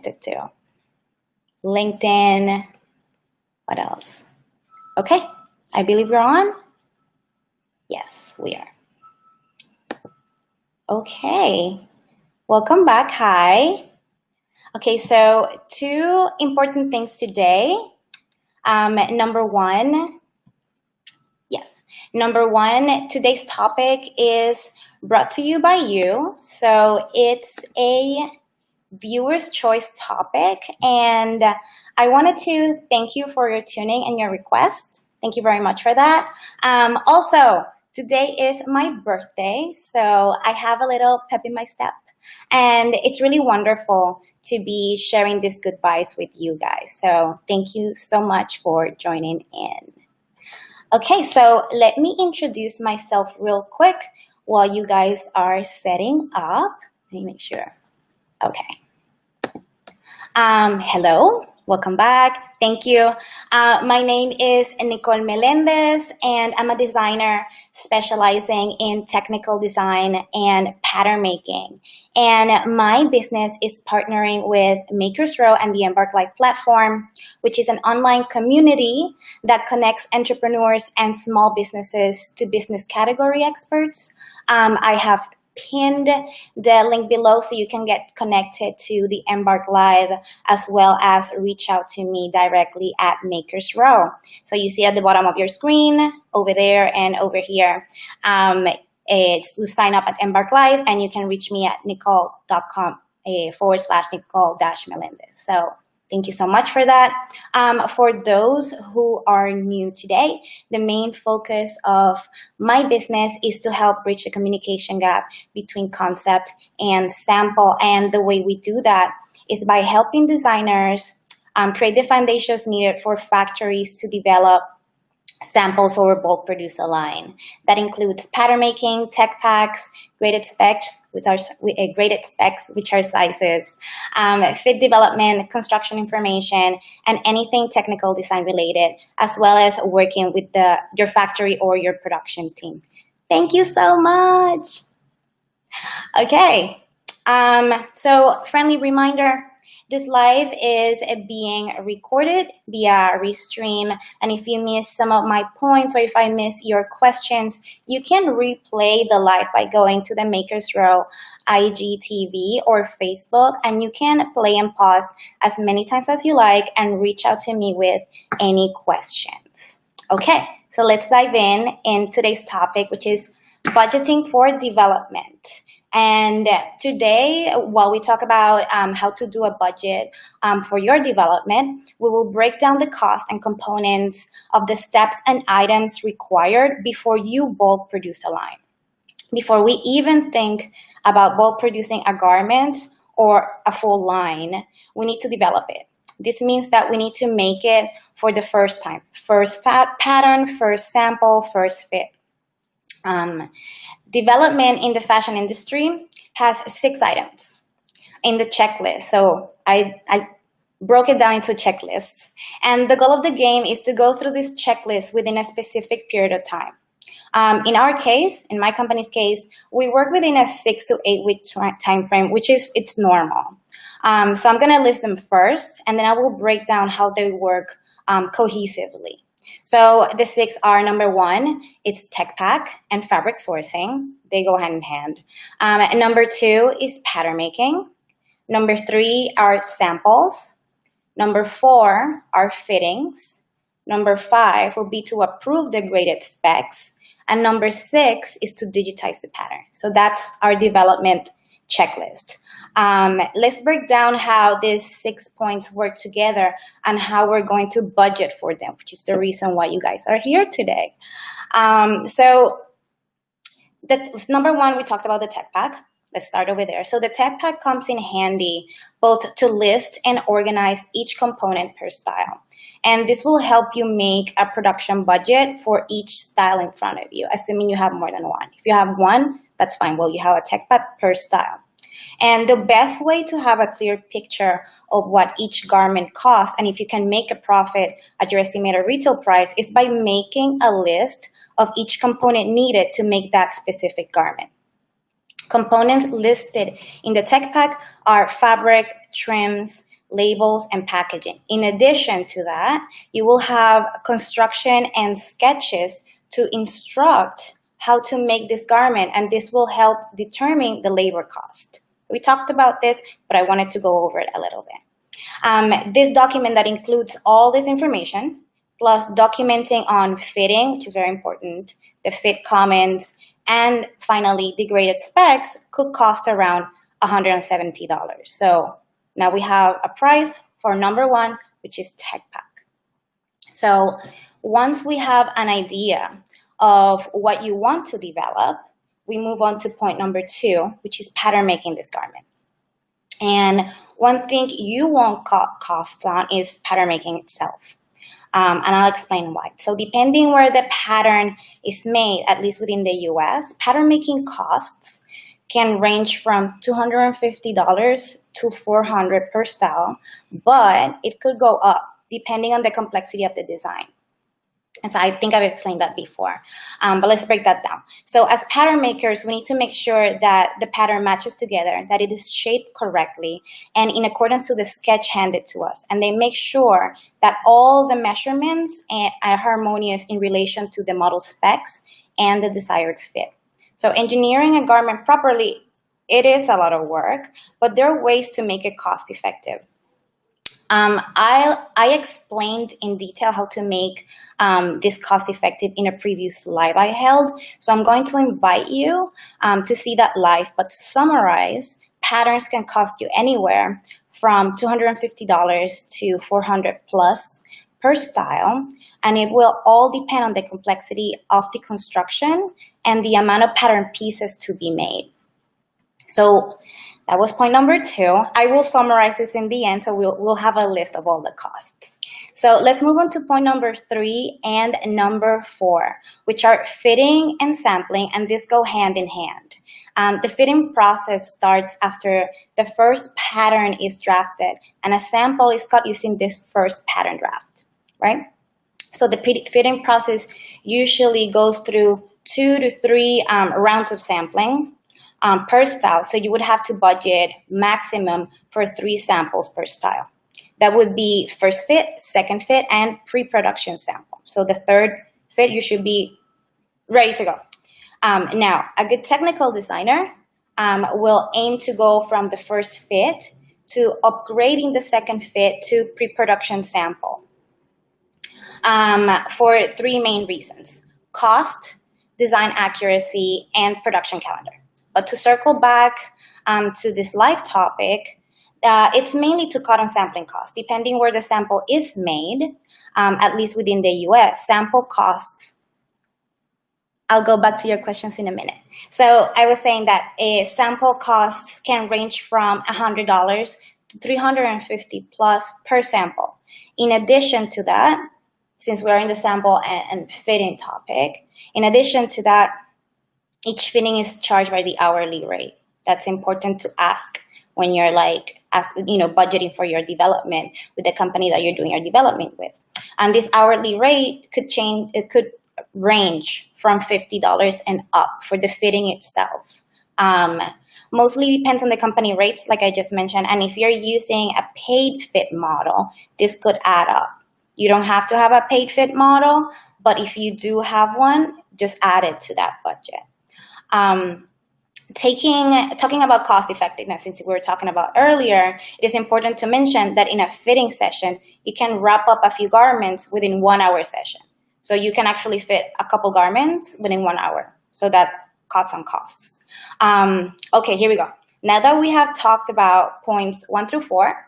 connected to? LinkedIn. What else? Okay, I believe we're on. Yes, we are. Okay, welcome back. Hi. Okay, so 2 important things today. Number one, today's topic is brought to you by you. So it's a viewer's choice topic, and I wanted to thank you for your tuning and your request. Thank you very much for that. Also, today is my birthday, so I have a little pep in my step, and it's really wonderful to be sharing these good vibes with you guys. So thank you so much for joining in. Okay, so let me introduce myself real quick while you guys are setting up. Let me make sure. Okay. Hello, welcome back. Thank you. My name is Nicole Melendez, and I'm a designer specializing in technical design and pattern making. And my business is partnering with Makers Row and the embark.live platform, which is an online community that connects entrepreneurs and small businesses to business category experts. I have pinned the link below so you can get connected to the Embark Live, as well as reach out to me directly at Makers Row. So you see at the bottom of your screen, over there and over here, it's to sign up at Embark Live, and you can reach me at nicole.com /Nicole-Melendez. So thank you so much for that. For those who are new today, the main focus of my business is to help bridge the communication gap between concept and sample. And the way we do that is by helping designers create the foundations needed for factories to develop samples or bulk produce a line. That includes pattern making, tech packs, graded specs, which are sizes, fit development, construction information, and anything technical design related, as well as working with your factory or your production team. Thank you so much. Okay, so friendly reminder, this live is being recorded via Restream, and if you miss some of my points or if I miss your questions, you can replay the live by going to the Makers Row IGTV or Facebook, and you can play and pause as many times as you like and reach out to me with any questions. Okay, so let's dive in today's topic, which is budgeting for development. And today, while we talk about how to do a budget for your development, we will break down the cost and components of the steps and items required before you bulk produce a line. Before we even think about bulk producing a garment or a full line, we need to develop it. This means that we need to make it for the first time. First pattern, first sample, first fit. Development in the fashion industry has 6 items in the checklist. So I broke it down into checklists. And the goal of the game is to go through this checklist within a specific period of time. In our case, in my company's case, we work within a 6 to 8 week time frame, which is it's normal. So I'm going to list them first, and then I will break down how they work cohesively. So the 6 are: number 1, it's tech pack and fabric sourcing. They go hand in hand. And number 2 is pattern making. Number 3 are samples. Number 4 are fittings. Number 5 will be to approve the graded specs. And number 6 is to digitize the pattern. So that's our development checklist. Let's break down how these 6 points work together and how we're going to budget for them, which is the reason why you guys are here today. So that's number 1, we talked about the tech pack. Let's start over there. So the tech pack comes in handy both to list and organize each component per style. And this will help you make a production budget for each style in front of you, assuming you have more than one. If you have one, that's fine. Well, you have a tech pack per style. And the best way to have a clear picture of what each garment costs, and if you can make a profit at your estimated retail price, is by making a list of each component needed to make that specific garment. Components listed in the tech pack are fabric, trims, labels, and packaging. In addition to that, you will have construction and sketches to instruct how to make this garment, and this will help determine the labor cost. We talked about this, but I wanted to go over it a little bit. This document that includes all this information, plus documenting on fitting, which is very important, the fit comments, and finally the graded specs could cost around $170. So now we have a price for number one, which is tech pack. So once we have an idea of what you want to develop, we move on to point number two, which is pattern making this garment. And one thing you won't cut costs on is pattern making itself. And I'll explain why. So depending where the pattern is made, at least within the US, pattern making costs can range from $250 to $400 per style, but it could go up depending on the complexity of the design. And so I think I've explained that before, but let's break that down. So as pattern makers, we need to make sure that the pattern matches together, that it is shaped correctly and in accordance to the sketch handed to us. And they make sure that all the measurements are harmonious in relation to the model specs and the desired fit. So engineering a garment properly, it is a lot of work, but there are ways to make it cost effective. I explained in detail how to make this cost effective in a previous live I held. So I'm going to invite you to see that live, but to summarize, patterns can cost you anywhere from $250 to $400 plus per style, and it will all depend on the complexity of the construction and the amount of pattern pieces to be made. So that was point number two. I will summarize this in the end, so we'll have a list of all the costs. So let's move on to point number three and number four, which are fitting and sampling, and this go hand in hand. The fitting process starts after the first pattern is drafted, and a sample is cut using this first pattern draft, right? So the fitting process usually goes through 2 to 3 rounds of sampling per style. So you would have to budget maximum for 3 samples per style. That would be first fit, second fit, and pre-production sample. So the third fit, you should be ready to go. Now, a good technical designer will aim to go from the first fit to upgrading the second fit to pre-production sample for 3 main reasons: cost, design accuracy, and production calendar. But to circle back to this live topic, it's mainly to cut on sampling costs. Depending where the sample is made, at least within the US, sample costs, I'll go back to your questions in a minute. So I was saying that sample costs can range from $100 to $350 plus per sample. In addition to that, since we're in the sample and fitting topic, in addition to that, each fitting is charged by the hourly rate. That's important to ask when you're budgeting for your development with the company that you're doing your development with. And this hourly rate could change. It could range from $50 and up for the fitting itself. Mostly depends on the company rates, like I just mentioned. And if you're using a paid fit model, this could add up. You don't have to have a paid fit model, but if you do have one, just add it to that budget. Talking about cost effectiveness, since we were talking about earlier, it is important to mention that in a fitting session, you can wrap up a few garments within 1 hour session. So you can actually fit a couple garments within 1 hour. So that cuts on costs. Okay, here we go. Now that we have talked about points 1 through 4,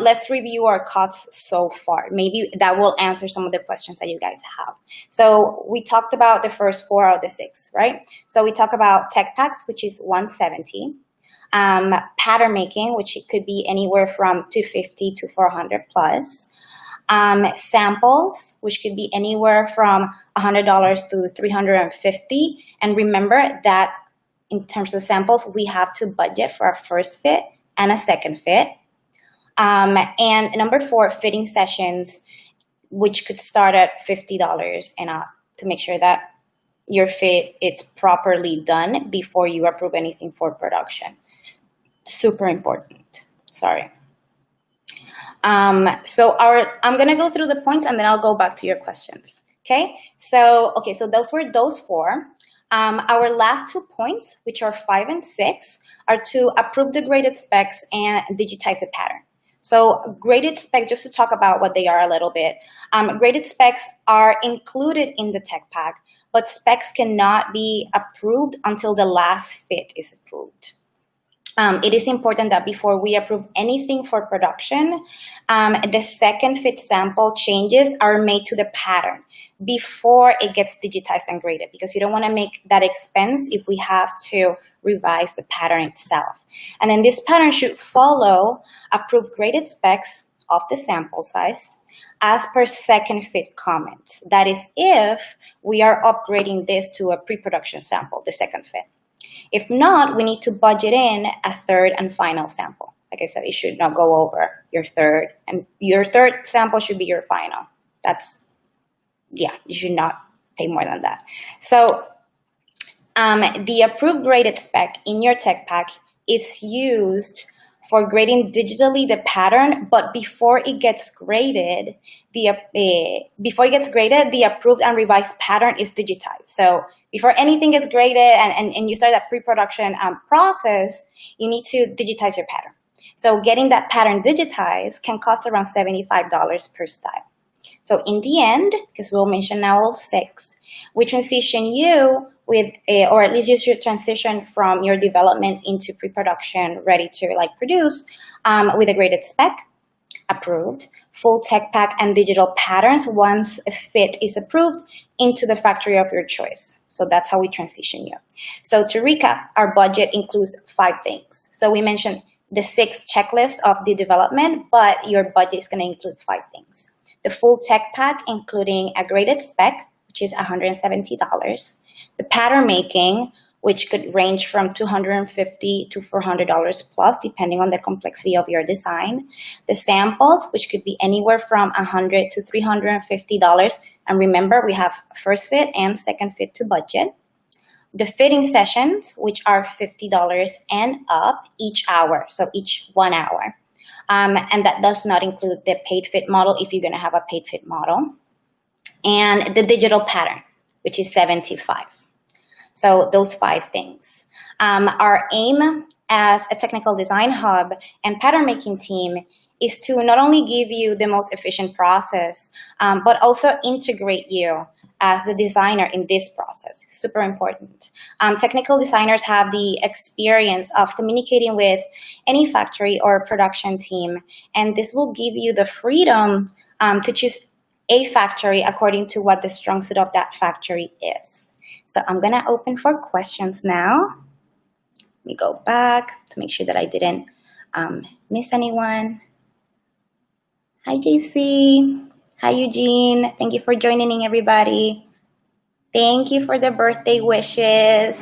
let's review our costs so far. Maybe that will answer some of the questions that you guys have. So we talked about the first 4 out of the 6, right? So we talk about tech packs, which is $170. Pattern making, which it could be anywhere from $250 to $400 plus. Samples, which could be anywhere from $100 to $350. And remember that in terms of samples, we have to budget for a first fit and a second fit. And number 4, fitting sessions, which could start at $50 and up to make sure that your fit is properly done before you approve anything for production. Super important. Sorry. I'm gonna go through the points and then I'll go back to your questions. Okay, so those were those four. Our last 2 points, which are 5 and 6, are to approve the graded specs and digitize the pattern. So graded specs, just to talk about what they are a little bit, graded specs are included in the tech pack, but specs cannot be approved until the last fit is approved. It is important that before we approve anything for production, the second fit sample changes are made to the pattern before it gets digitized and graded, because you don't want to make that expense if we have to revise the pattern itself. And then this pattern should follow approved graded specs of the sample size as per second fit comments. That is if we are upgrading this to a pre-production sample, the second fit. If not, we need to budget in a third and final sample. Like I said, it should not go over your third, and your third sample should be your final. You should not pay more than that. So the approved graded spec in your tech pack is used for grading digitally the pattern, but before it gets graded, the approved and revised pattern is digitized. So before anything gets graded and you start that pre-production process, you need to digitize your pattern. So getting that pattern digitized can cost around $75 per style. So in the end, because we'll mention now all 6, we transition you with, or at least you should transition from your development into pre-production, ready to produce, with a graded spec, approved, full tech pack and digital patterns once a fit is approved into the factory of your choice. So that's how we transition you. So to recap, our budget includes 5 things. So we mentioned the 6 checklist of the development, but your budget is going to include 5 things. The full tech pack, including a graded spec, which is $170. The pattern making, which could range from $250 to $400 plus, depending on the complexity of your design. The samples, which could be anywhere from $100 to $350. And remember, we have first fit and second fit to budget. The fitting sessions, which are $50 and up each hour, so each 1 hour. And that does not include the paid fit model if you're going to have a paid fit model. And the digital pattern, which is $75. So those 5 things. Our aim as a technical design hub and pattern making team is to not only give you the most efficient process, but also integrate you as the designer in this process. Super important. Technical designers have the experience of communicating with any factory or production team, and this will give you the freedom to choose a factory according to what the strong suit of that factory is. So I'm gonna open for questions now. Let me go back to make sure that I didn't miss anyone. Hi, JC. Hi, Eugene. Thank you for joining in, everybody. Thank you for the birthday wishes.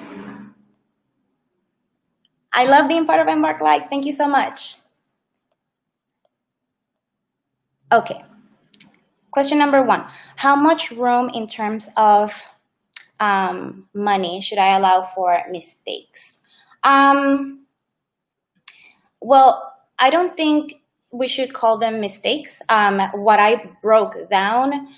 I love being part of Embark Live. Thank you so much. Okay. Question number 1. How much room in terms of money should I allow for mistakes? Well, I don't think we should call them mistakes. What I broke down,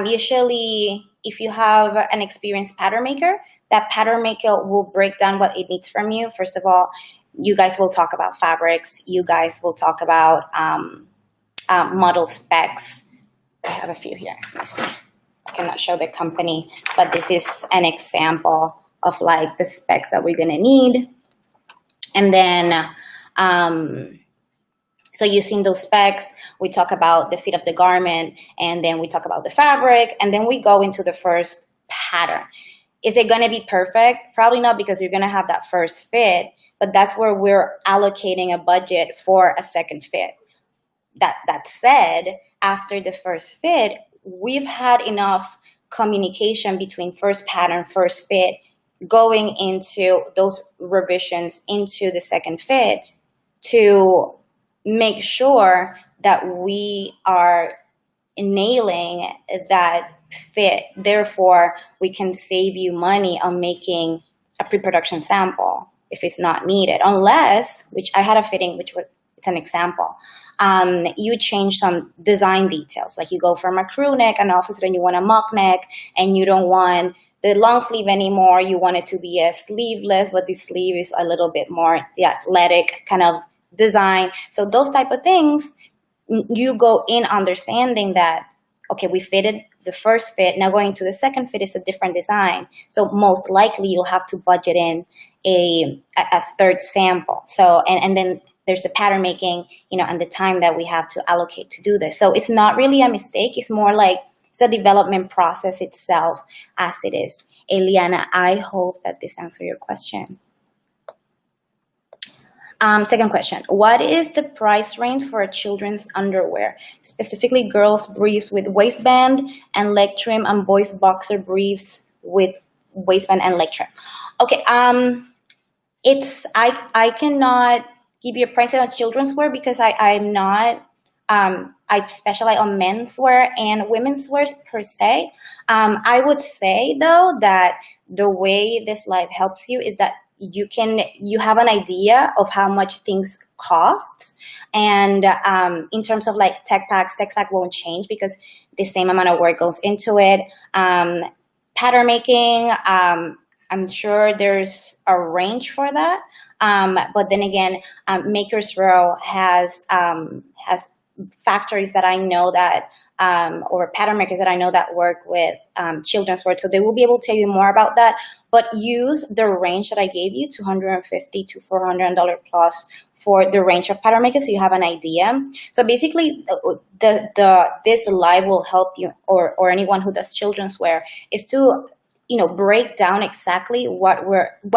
usually if you have an experienced pattern maker, that pattern maker will break down what it needs from you. First of all, you guys will talk about fabrics. You guys will talk about model specs. I have a few here. Let me see. I cannot show the company, but this is an example of the specs that we're gonna need. And then, so using those specs, we talk about the fit of the garment, and then we talk about the fabric, and then we go into the first pattern. Is it gonna be perfect? Probably not, because you're gonna have that first fit, but that's where we're allocating a budget for a second fit. That said, after the first fit, we've had enough communication between first pattern, first fit, going into those revisions into the second fit to make sure that we are nailing that fit. Therefore, we can save you money on making a pre-production sample if it's not needed, unless, which I had a fitting, which was it's an example. You change some design details, like you go from a crew neck and all of a sudden you want a mock neck, and you don't want the long sleeve anymore. You want it to be a sleeveless, but the sleeve is a little bit more the athletic kind of design. So those type of things, you go in understanding that, okay, we fitted the first fit, now going to the second fit is a different design. So most likely you'll have to budget in a third sample. So, and then there's the pattern making, and the time that we have to allocate to do this. So it's not really a mistake. It's more like it's a development process itself as it is. Eliana, I hope that this answers your question. Second question, what is the price range for a children's underwear, specifically girls' briefs with waistband and leg trim, and boys' boxer briefs with waistband and leg trim? Okay, I cannot give you a price on children's wear because I'm not, I specialize on menswear and women's wear per se. I would say though that the way this live helps you is that you have an idea of how much things cost, and in terms of like tech pack won't change because the same amount of work goes into it. Pattern making, I'm sure there's a range for that, but then again, Makers Row has factories that I know that or pattern makers that I know that work with children's wear, so they will be able to tell you more about that. But use the range that I gave you, $250 to $400 plus for the range of pattern makers, so you have an idea. So basically, this live will help you, or anyone who does children's wear, is to break down exactly what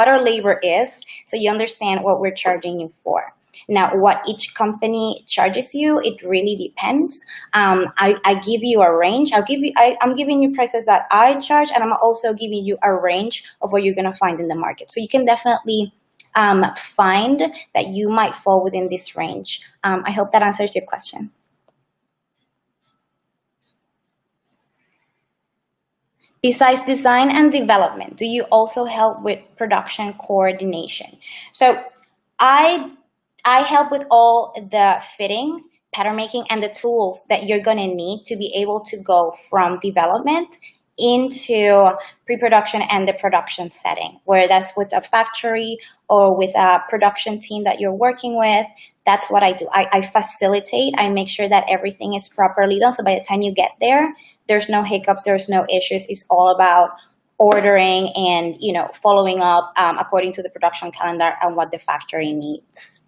our labor is, so you understand what we're charging you for. Now, what each company charges you, it really depends. I give you a range. I'm giving you prices that I charge, and I'm also giving you a range of what you're going to find in the market. So you can definitely find that you might fall within this range. I hope that answers your question. Besides design and development, do you also help with production coordination? So I help with all the fitting, pattern making, and the tools that you're going to need to be able to go from development into pre-production and the production setting, where that's with a factory or with a production team that you're working with. That's what I do. I facilitate. I make sure that everything is properly done. So by the time you get there, there's no hiccups, there's no issues. It's all about ordering and following up according to the production calendar and what the factory needs.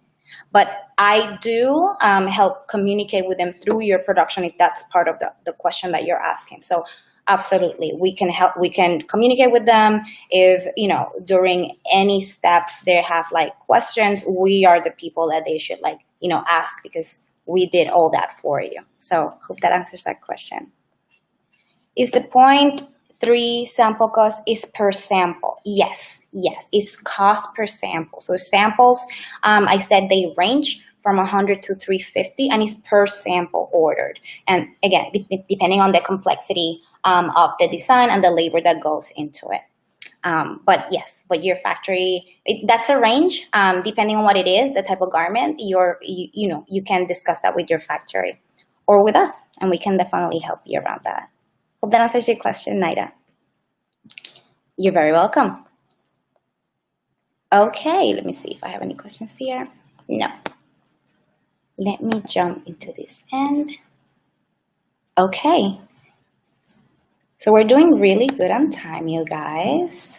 But I do help communicate with them through your production if that's part of the question that you're asking. So absolutely, we can help. We can communicate with them if during any steps they have like questions. We are the people that they should ask, because we did all that for you. So hope that answers that question. Is the 0.3 sample cost is per sample? Yes, it's cost per sample. So samples, I said they range from 100 to 350, and it's per sample ordered. And again, depending on the complexity of the design and the labor that goes into it. But yes, but your factory, that's a range. Depending on what it is, the type of garment, you can discuss that with your factory or with us, and we can definitely help you around that. Hope that answers your question, Naida. You're very welcome. Okay, let me see if I have any questions here. No. Let me jump into this end. Okay. So we're doing really good on time, you guys.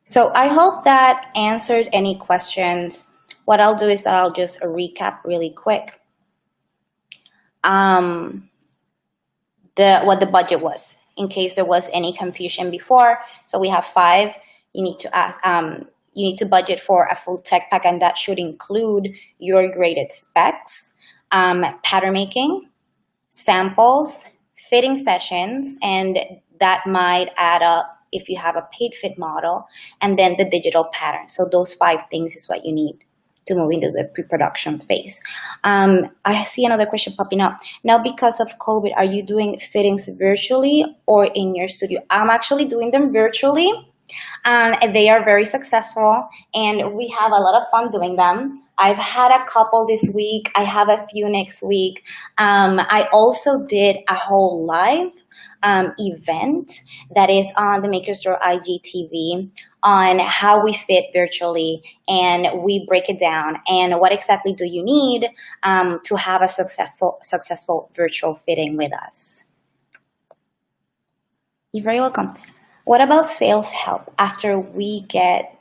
So I hope that answered any questions. What I'll do is that I'll just recap really quick. What the budget was, in case there was any confusion before. So we have 5. You need to ask. You need to budget for a full tech pack, and that should include your graded specs, pattern making, samples, fitting sessions, and that might add up if you have a paid fit model, and then the digital pattern. So those 5 things is what you need to move into the pre-production phase. I see another question popping up. Now, because of COVID, are you doing fittings virtually or in your studio? I'm actually doing them virtually. And they are very successful, and we have a lot of fun doing them. I've had a couple this week. I have a few next week. I also did a whole live event that is on the Makers Row IGTV on how we fit virtually, and we break it down and what exactly do you need to have a successful virtual fitting with us. You're very welcome. What about sales help after we get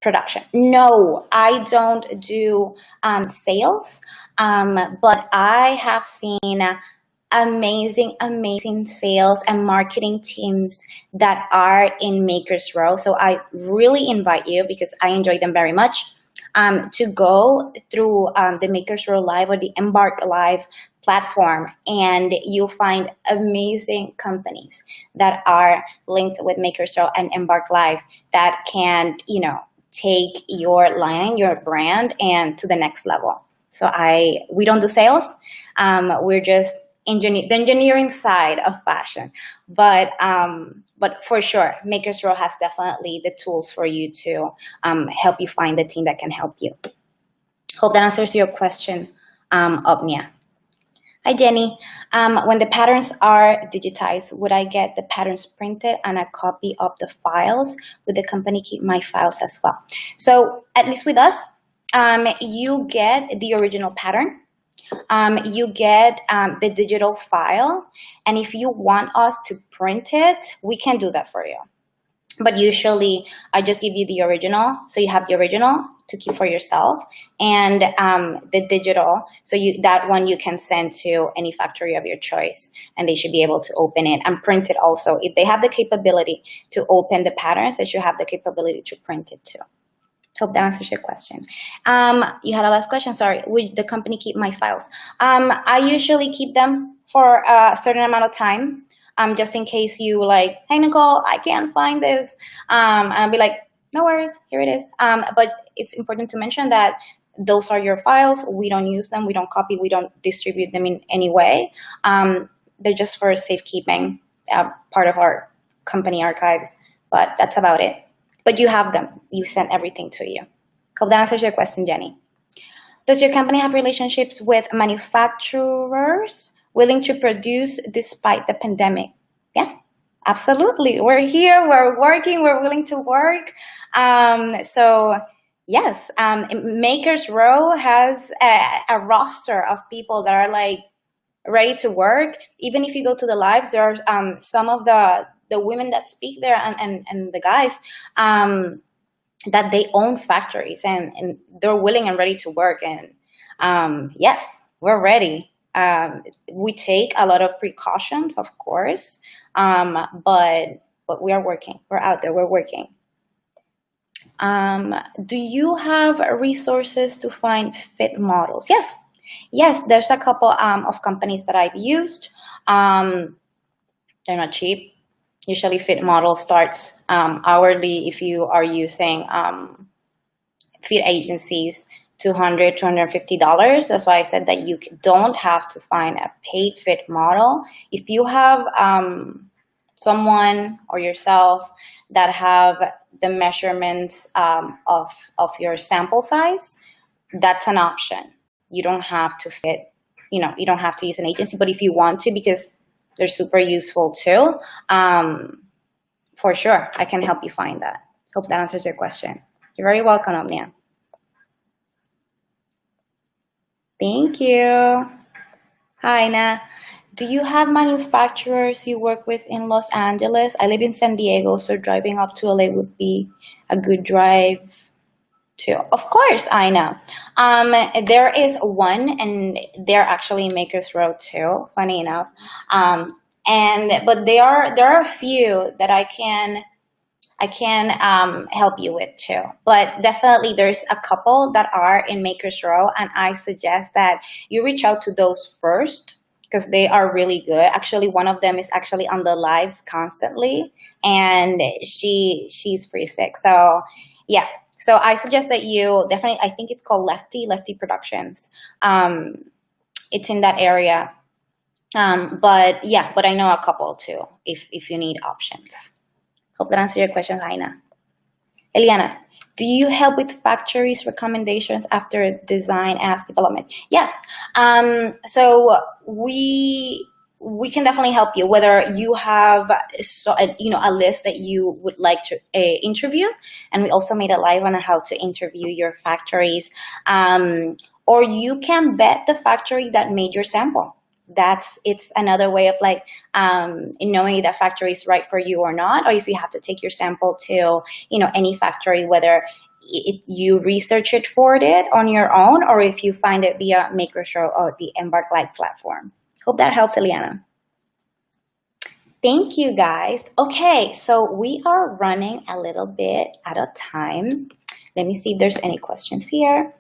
production? No, I don't do sales, but I have seen amazing sales and marketing teams that are in Makers Row. So I really invite you, because I enjoy them very much, to go through the Makers Row Live or the Embark Live platform, and you'll find amazing companies that are linked with Makers Row and Embark Live that can, take your line, your brand, and to the next level. So we don't do sales. We're just the engineering side of fashion, but for sure, Makers Row has definitely the tools for you to help you find the team that can help you. Hope that answers your question, Obnia. Hi, Jenny. When the patterns are digitized, would I get the patterns printed and a copy of the files? Would the company keep my files as well? So at least with us, you get the original pattern. You get the digital file, and if you want us to print it, we can do that for you. But usually I just give you the original, so you have the original to keep for yourself, and the digital, so that one you can send to any factory of your choice, and they should be able to open it and print it also. If they have the capability to open the patterns, they should have the capability to print it too. Hope that answers your question. You had a last question, sorry. Would the company keep my files? I usually keep them for a certain amount of time, just in case you like, hey, Nicole, I can't find this. And I'll be like, no worries, here it is. But it's important to mention that those are your files. We don't use them, we don't copy, we don't distribute them in any way. They're just for safekeeping, part of our company archives, but that's about it. But you have them. You sent everything to you. Hope that answers your question, Jenny. Does your company have relationships with manufacturers willing to produce despite the pandemic? Yeah, absolutely. We're here, we're working, we're willing to work. So yes, Makers Row has a roster of people that are like ready to work. Even if you go to the lives, there are some of the women that speak there and the guys that they own factories and they're willing and ready to work. And yes, we're ready. We take a lot of precautions, of course, but we are working. We're out there. We're working. Do you have resources to find fit models? Yes, there's a couple of companies that I've used. They're not cheap. Usually fit model starts hourly if you are using fit agencies, $200, $250. That's why I said that you don't have to find a paid fit model. If you have someone or yourself that have the measurements of your sample size, that's an option. You don't have to fit, you don't have to use an agency, but if you want to, because they're super useful too, for sure, I can help you find that. Hope that answers your question. You're very welcome, Omnia. Thank you. Hi, Na. Do you have manufacturers you work with in Los Angeles? I live in San Diego, so driving up to LA would be a good drive too. Of course, I know. There is one, and they're actually in Makers Row too, funny enough. But there are a few that I can help you with too. But definitely there's a couple that are in Makers Row, and I suggest that you reach out to those first because they are really good. Actually, one of them is actually on the lives constantly, and she's pretty sick. So yeah. So I suggest that you definitely, I think it's called Lefty Productions. It's in that area. But I know a couple too, if you need options. Hope that answers your question, Aina. Eliana, Do you help with factories recommendations after design apps development? Yes. So we can definitely help you, whether you have a list that you would like to interview, and we also made a live on how to interview your factories, or you can bet the factory that made your sample. It's another way of knowing if that factory is right for you or not, or if you have to take your sample to any factory, whether you research it for it on your own, or if you find it via MakerShow or the Embark Live platform. Hope that helps, Eliana. Thank you, guys. Okay, so we are running a little bit out of time. Let me see if there's any questions here.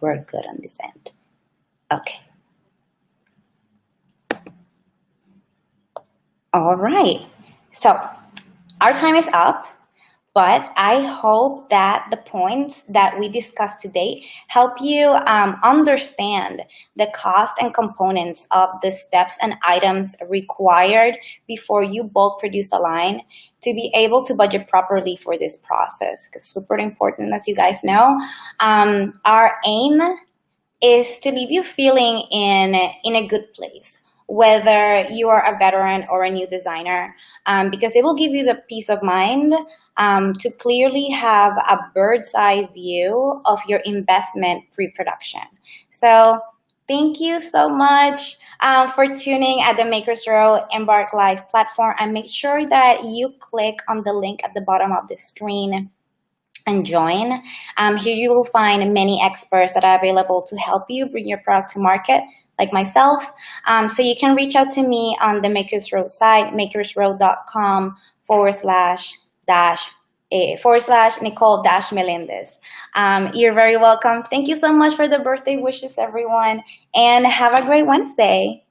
We're good on this end. Okay. All right. So our time is up. But I hope that the points that we discussed today help you understand the cost and components of the steps and items required before you bulk produce a line, to be able to budget properly for this process. Because super important, as you guys know. Our aim is to leave you feeling in a good place, whether you are a veteran or a new designer, because it will give you the peace of mind to clearly have a bird's eye view of your investment pre-production. So thank you so much for tuning at the Makers Row Embark Live platform, and make sure that you click on the link at the bottom of the screen and join. Here you will find many experts that are available to help you bring your product to market, like myself. So you can reach out to me on the Makers Row site, makersrow.com / Nicole Melendez. You're very welcome. Thank you so much for the birthday wishes, everyone, and have a great Wednesday.